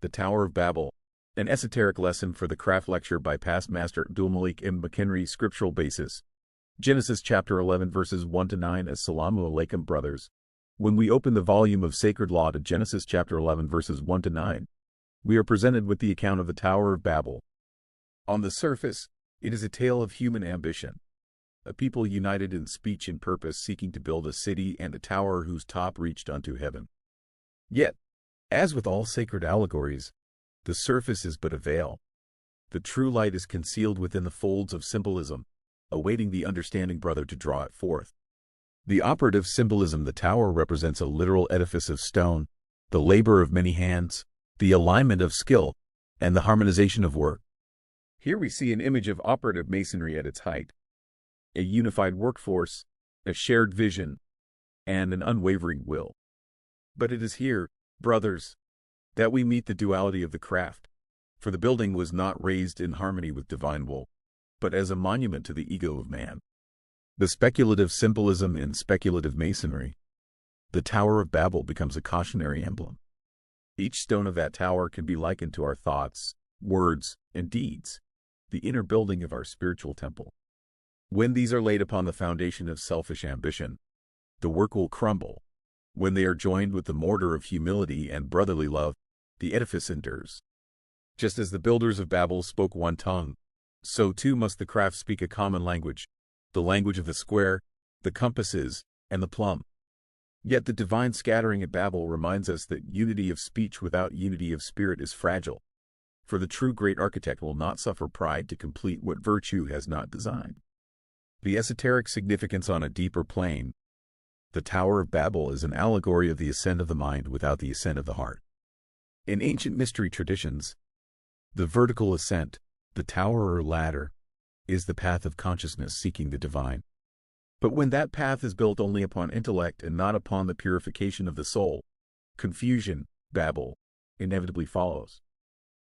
The Tower of Babel, an esoteric lesson for the craft lecture by past master Abdul-Malik ibn Mchenry. Scriptural basis. Genesis chapter 11 verses 1 to 9. Assalamu alaikum, brothers. When we open the volume of sacred law to Genesis chapter 11 verses 1 to 9, we are presented with the account of the Tower of Babel. On the surface, it is a tale of human ambition. A people united in speech and purpose, seeking to build a city and a tower whose top reached unto heaven. Yet, as with all sacred allegories, the surface is but a veil. The true light is concealed within the folds of symbolism, awaiting the understanding brother to draw it forth. The operative symbolism: the tower represents a literal edifice of stone, the labor of many hands, the alignment of skill, and the harmonization of work. Here we see an image of operative masonry at its height. A unified workforce, a shared vision, and an unwavering will. But it is here, brothers, that we meet the duality of the craft, for the building was not raised in harmony with divine will, but as a monument to the ego of man. The speculative symbolism in speculative masonry. The Tower of Babel becomes a cautionary emblem. Each stone of that tower can be likened to our thoughts, words, and deeds, the inner building of our spiritual temple. When these are laid upon the foundation of selfish ambition, the work will crumble. When they are joined with the mortar of humility and brotherly love, the edifice endures. Just as the builders of Babel spoke one tongue, so too must the craft speak a common language, the language of the square, the compasses, and the plumb. Yet the divine scattering at Babel reminds us that unity of speech without unity of spirit is fragile, for the true great architect will not suffer pride to complete what virtue has not designed. The esoteric significance on a deeper plane. The Tower of Babel is an allegory of the ascent of the mind without the ascent of the heart. In ancient mystery traditions, the vertical ascent, the tower or ladder, is the path of consciousness seeking the divine. But when that path is built only upon intellect and not upon the purification of the soul, confusion, Babel, inevitably follows.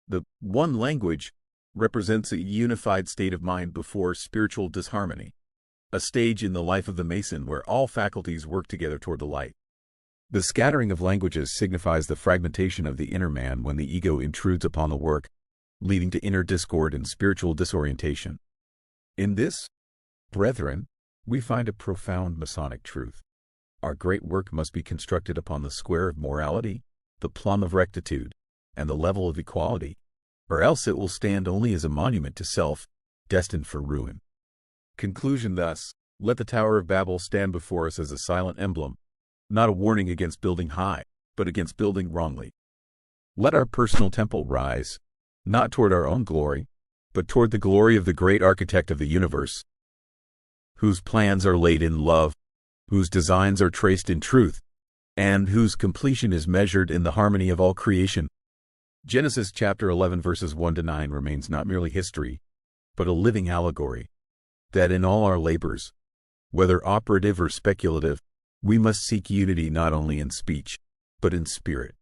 The one language represents a unified state of mind before spiritual disharmony, a stage in the life of the Mason where all faculties work together toward the light. The scattering of languages signifies the fragmentation of the inner man when the ego intrudes upon the work, leading to inner discord and spiritual disorientation. In this, brethren, we find a profound Masonic truth. Our great work must be constructed upon the square of morality, the plumb of rectitude, and the level of equality, or else it will stand only as a monument to self, destined for ruin. Conclusion: thus, let the Tower of Babel stand before us as a silent emblem, not a warning against building high, but against building wrongly. Let our personal temple rise, not toward our own glory, but toward the glory of the great architect of the universe, whose plans are laid in love, whose designs are traced in truth, and whose completion is measured in the harmony of all creation. Genesis chapter 11 verses 1 to 9 remains not merely history, but a living allegory, that in all our labors, whether operative or speculative, we must seek unity not only in speech, but in spirit.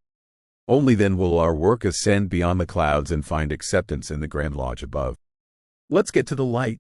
Only then will our work ascend beyond the clouds and find acceptance in the grand lodge above. Let's get to the light.